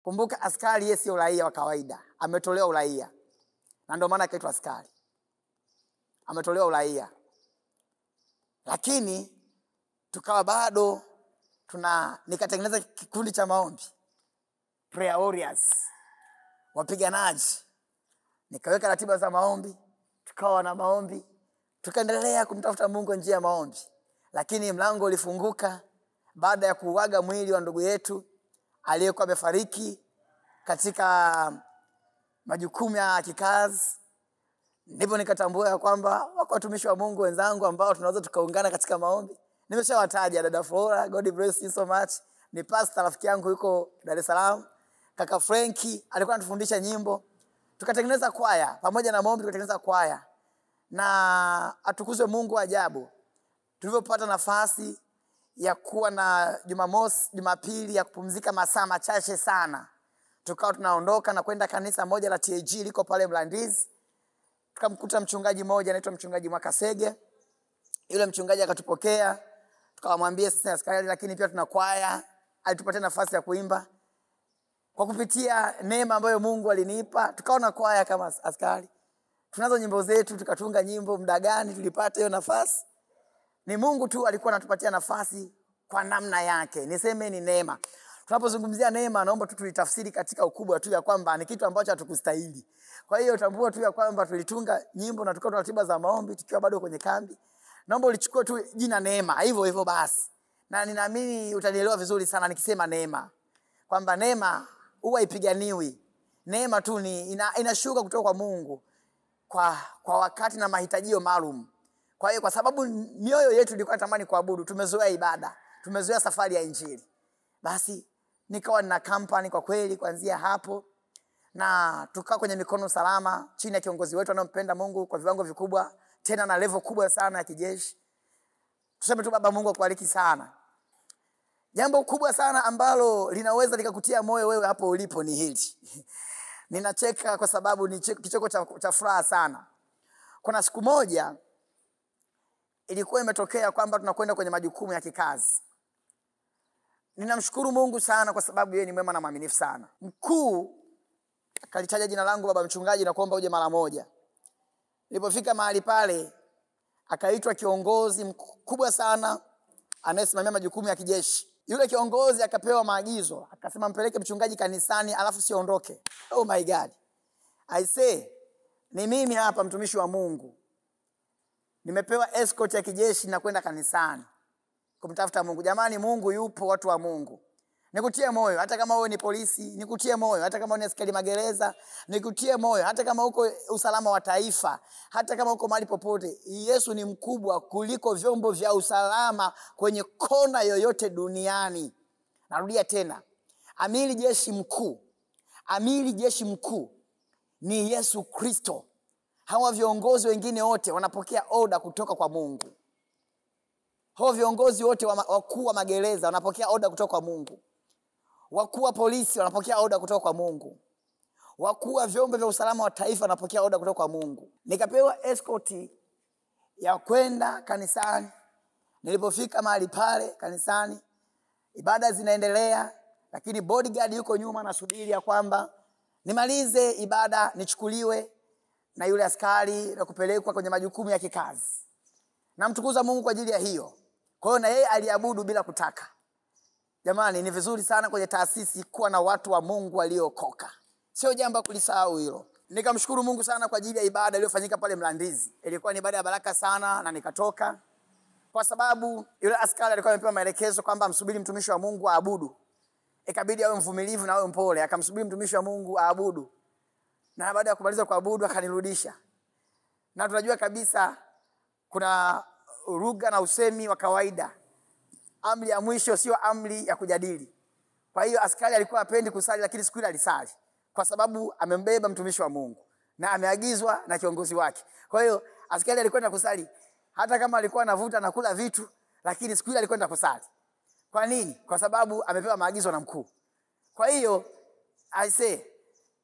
Kumbuka askari yeye sio raia wa kawaida. Ametolewa uraia. Na ndio maana akaitwa askari. Ametolewa uraia. Lakini tukawa bado nikatengeneza kikundi cha maombi. Prayer warriors. Wapiganaji. Nikaweka ratiba za maombi, tukawa na maombi, tukaendelea kumtafuta Mungu njia ya maombi. Lakini mlango ulifunguka baada ya kuuaga mwili wa ndugu yetu aliyekuwa amefariki katika majukumu ya kikazi. Ndipo nikatambua kwamba wako watumishi wa Mungu wenzangu ambao tunaweza tukaungana katika maombi. Nimeshawataja dada Flora, God bless you so much. Ni pastor rafiki yangu yuko Dar es Salaam. Kaka Frankie alikuwa anatufundisha nyimbo. Tukatengeneza kwaya, pamoja na maombi tukatengeneza kwaya. Na atukuzwe Mungu ajabu. Tulipopata nafasi ya kuwa na Jumamosi, Jumapili ya kupumzika masaa machache sana. Tukawa tunaondoka na kwenda kanisa moja la TAG liko pale Mlandizi. Tukamkuta mchungaji mmoja anaitwa mchungaji Mwakasege. Yule mchungaji akatupokea. Tukamwambia sisi askari lakini pia tuna kwaya. Alitupatia nafasi ya kuimba. Kwa kupitia neema ambayo Mungu alinipa, tukaona kwaya kama askari. Tunazo nyimbo zetu, tukatunga nyimbo. Muda gani tulipata hiyo nafasi? Ni Mungu tu alikuwa anatupatia nafasi kwa namna yake. Niseme ni neema. Tunapozungumzia neema, naomba tu tulitafsiri katika ukubwa tu ya kwamba ni kitu ambacho hatukustahili. Kwa hiyo tambua tu ya kwamba tulitunga nyimbo na tukawa na ratiba za maombi tukiwa bado kwenye kambi. Naomba ulichukue tu jina neema, hivyo hivyo basi. Na ninaamini utanielewa vizuri sana nikisema neema. Kwamba neema huwa ipiganiwi. Neema tu inashuka kutoka kwa Mungu kwa wakati na mahitajio maalum. Kwa hiyo kwa sababu mioyo yetu ilikuwa inatamani kuabudu, tumezoea ibada, tumezoea safari ya injili. Basi nikawa na kampani kwa kweli kuanzia hapo na tukaa kwenye mikono salama chini ya kiongozi wetu anampenda Mungu kwa viwango vikubwa, tena na level kubwa sana ya kijeshi. Tuseme tu baba Mungu akubariki sana. Jambo kubwa sana ambalo linaweza likakutia moyo wewe hapo ulipo ni hili. Ninacheka kwa sababu ni kicheko cha furaha sana. Kuna siku moja ilikuwa imetokea kwamba tunakwenda kwenye majukumu ya kikazi. Ninamshukuru Mungu sana kwa sababu yeye ni mwema na mwaminifu sana. Mkuu akalitaja jina langu baba mchungaji na kuomba uje mara moja. Nilipofika mahali pale akaitwa kiongozi mkubwa sana anayesimamia majukumu ya kijeshi. Yule kiongozi akapewa maagizo, akasema mpeleke mchungaji kanisani alafu siondoke. Oh my God. I say, ni mimi hapa mtumishi wa Mungu. Nimepewa escort ya kijeshi na kwenda kanisani kumtafuta Mungu. Jamani, Mungu yupo, watu wa Mungu. Nikutie moyo hata kama wewe ni polisi, nikutie moyo hata kama wewe ni askari magereza, nikutie moyo hata kama uko usalama wa taifa, hata kama uko mahali popote. Yesu ni mkubwa kuliko vyombo vya usalama kwenye kona yoyote duniani. Narudia tena. Amiri jeshi mkuu ni Yesu Kristo. Hawa viongozi wengine wote wanapokea oda kutoka kwa Mungu. Hawa viongozi wote wakuu wa magereza wanapokea oda kutoka kwa Mungu. Wakuu wa polisi wanapokea oda kutoka kwa Mungu. Wakuu wa vyombo vya usalama wa taifa wanapokea oda kutoka kwa Mungu. Nikapewa escort ya kwenda kanisani. Nilipofika mahali pale kanisani, ibada zinaendelea, lakini bodyguard yuko nyuma anasubiri ya kwamba nimalize ibada nichukuliwe na yule askari na kupelekwa kwenye majukumu ya kikazi. Namtukuza Mungu kwa ajili ya hiyo. Kwa hiyo na yeye aliabudu bila kutaka. Jamani, ni vizuri sana kwenye taasisi kuwa na watu wa Mungu waliokoka. Sio jambo kulisahau hilo. Nikamshukuru Mungu sana kwa ajili ya ibada iliyofanyika pale Mlandizi. Ilikuwa ni ibada ya baraka sana na nikatoka. Kwa sababu yule askari alikuwa amepewa maelekezo kwamba msubiri mtumishi wa Mungu aabudu. Ikabidi awe mvumilivu na awe mpole. Akamsubiri mtumishi wa Mungu aabudu. Na baada ya kumaliza kuabudu akanirudisha. Na tunajua kabisa kuna lugha na usemi wa kawaida. Amri ya mwisho sio amri ya kujadili. Kwa hiyo askari alikuwa hapendi kusali lakini siku ile alisali kwa sababu amembeba mtumishi wa Mungu na ameagizwa na kiongozi wake. Kwa hiyo askari alikwenda kusali hata kama alikuwa anavuta na kula vitu, lakini siku ile alikwenda kusali. Kwa nini? Kwa sababu amepewa maagizo na mkuu. Kwa hiyo I say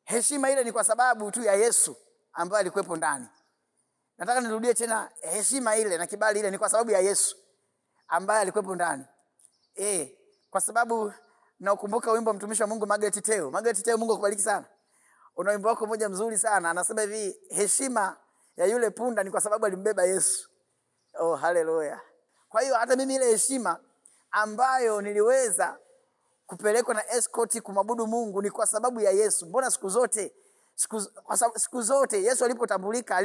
heshima ile ni kwa sababu tu ya Yesu ambaye alikuwepo ndani. Nataka nirudie tena, heshima ile na kibali ile ni kwa sababu ya Yesu ambaye alikuwepo ndani. Kwa sababu Na ukumbuka wimbo mtumishi wa Mungu Margaret Teo. Margaret Teo, Mungu akubariki sana. Una wimbo wako mmoja mzuri sana. Anasema hivi, heshima ya yule punda ni kwa sababu alimbeba Yesu. Oh, haleluya. Kwa hiyo hata mimi ile heshima ambayo niliweza kupelekwa na escort kumwabudu Mungu ni kwa sababu ya Yesu. Mbona siku zote Yesu alipotambulika,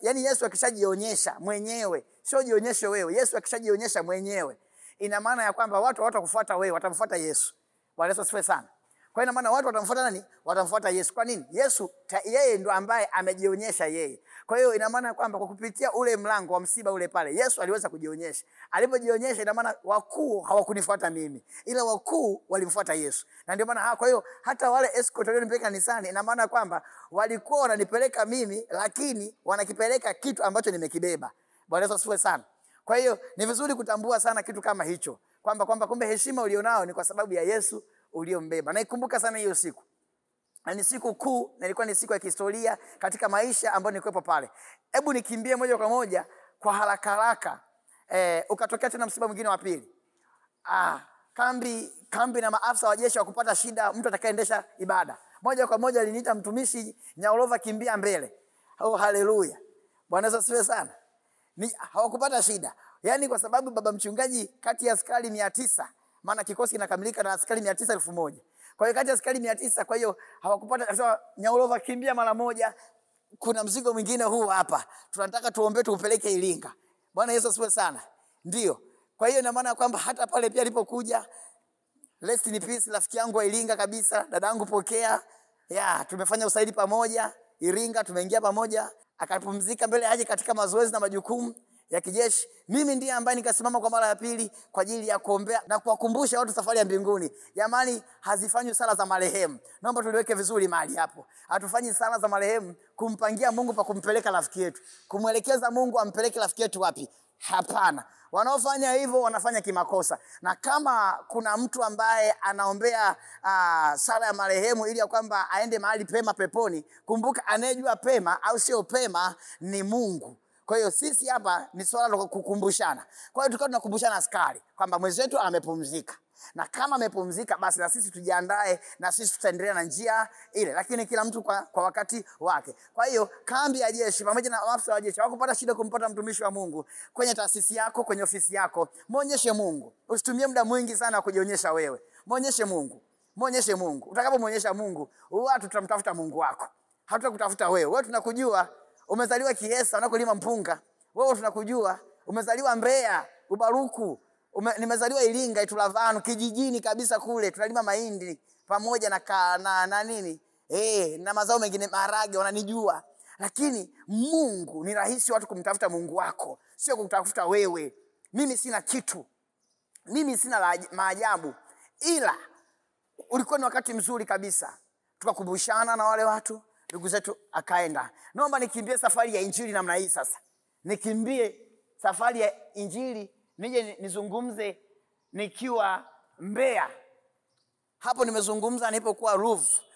Yesu akishajionyesha mwenyewe, sio jionyeshe wewe. Yesu akishajionyesha mwenyewe, ina maana ya kwamba watu hawatakufuata wewe, watamfuata Yesu. Bwana Yesu asifiwe sana. Kwa ina maana watu watamfuata nani? Watamfuata Yesu. Kwa nini? Yesu yeye ndo ambaye amejionyesha yeye. Kwa hiyo ina maana kwamba kwa kupitia ule mlango wa msiba ule pale, Yesu aliweza kujionyesha. Alipojionyesha, ina maana wakuu hawakunifuata mimi, ila wakuu walimfuata Yesu. Na ndio maana kwa hiyo hata wale escort walionipeleka kanisani, ina maana kwamba walikuwa wananipeleka mimi, lakini wanakipeleka kitu ambacho nimekibeba. Bwana Yesu asifiwe sana. Kwa hiyo ni vizuri kutambua sana kitu kama hicho, kwamba kumbe heshima ulionao ni kwa sababu ya Yesu uliombeba. Na ikumbuka sana hiyo siku. Na ni siku kuu, na ilikuwa ni siku ya kihistoria katika maisha ambayo nilikuwepo pale. Hebu nikimbie moja kwa moja kwa haraka. Ukatokea tena msiba mwingine wa pili. Kambi na maafisa wa jeshi wakupata shida mtu atakayeendesha ibada. Moja kwa moja aliniita mtumishi Nyaolova, kimbia mbele. Oh, haleluya. Bwana Yesu asifiwe sana. Hawakupata shida. Yaani kwa sababu baba mchungaji kati ya askari 900, maana kikosi kinakamilika na askari 900 1000. Kwa hiyo kati ya askari 900, kwa hiyo hawakupata. Sasa Nyaolova, kimbia mara moja, kuna mzigo mwingine huu hapa, tunataka tuombe tuupeleke Iringa. Bwana Yesu asifiwe sana. Ndio. Kwa hiyo ina maana kwamba hata pale pia alipokuja, rest in peace, rafiki yangu wa Iringa kabisa, dadangu Pokea, tumefanya usaidi pamoja Iringa, tumeingia pamoja, akapumzika mbele aje katika mazoezi na majukumu ya kijeshi. Mimi ndiye ambaye nikasimama kwa mara ya pili kwa ajili ya kuombea na kuwakumbusha watu safari ya mbinguni. Jamani, hazifanywi sala za marehemu. Naomba tuliweke vizuri mahali hapo. Hatufanyi sala za marehemu kumpangia Mungu pa kumpeleka rafiki yetu, kumwelekeza Mungu ampeleke rafiki yetu wapi. Hapana. Wanaofanya hivyo wanafanya kimakosa. Na kama kuna mtu ambaye anaombea sala ya marehemu ili ya kwamba aende mahali pema peponi, kumbuka anayejua pema au sio pema ni Mungu. Kwa hiyo sisi hapa ni swala la kukumbushana. Kwa hiyo tukao tunakumbushana askari kwamba mwezi wetu amepumzika. Na kama amepumzika, basi na sisi tujiandae, na sisi tutaendelea na njia ile, lakini kila mtu kwa wakati wake. Kwa hiyo kambi ya jeshi pamoja na maafisa wa jeshi hawakupata shida kumpata mtumishi wa Mungu kwenye taasisi yako, kwenye ofisi yako. Muonyeshe Mungu. Usitumie muda mwingi sana kujionyesha wewe. Muonyeshe Mungu. Muonyeshe Mungu. Utakapomuonyesha Mungu, watu tutamtafuta Mungu wako. Hatutakutafuta wewe. Wewe tunakujua umezaliwa Kiesa unakolima mpunga. Wewe tunakujua umezaliwa Mbeya, Ubaruku. Nimezaliwa Iringa, Itulavanu, kijijini kabisa kule tunalima mahindi pamoja na nini na mazao mengine, maharage, wananijua. Lakini Mungu ni rahisi watu kumtafuta Mungu wako, sio kutafuta wewe. Mimi sina kitu, mimi sina maajabu, ila ulikuwa ni wakati mzuri kabisa tukakumbushana na wale watu. Ndugu zetu akaenda. Naomba nikimbie safari ya injili namna hii sasa. Nikimbie safari ya injili, nije nizungumze nikiwa Mbeya. Hapo nimezungumza nilipokuwa Ruvu.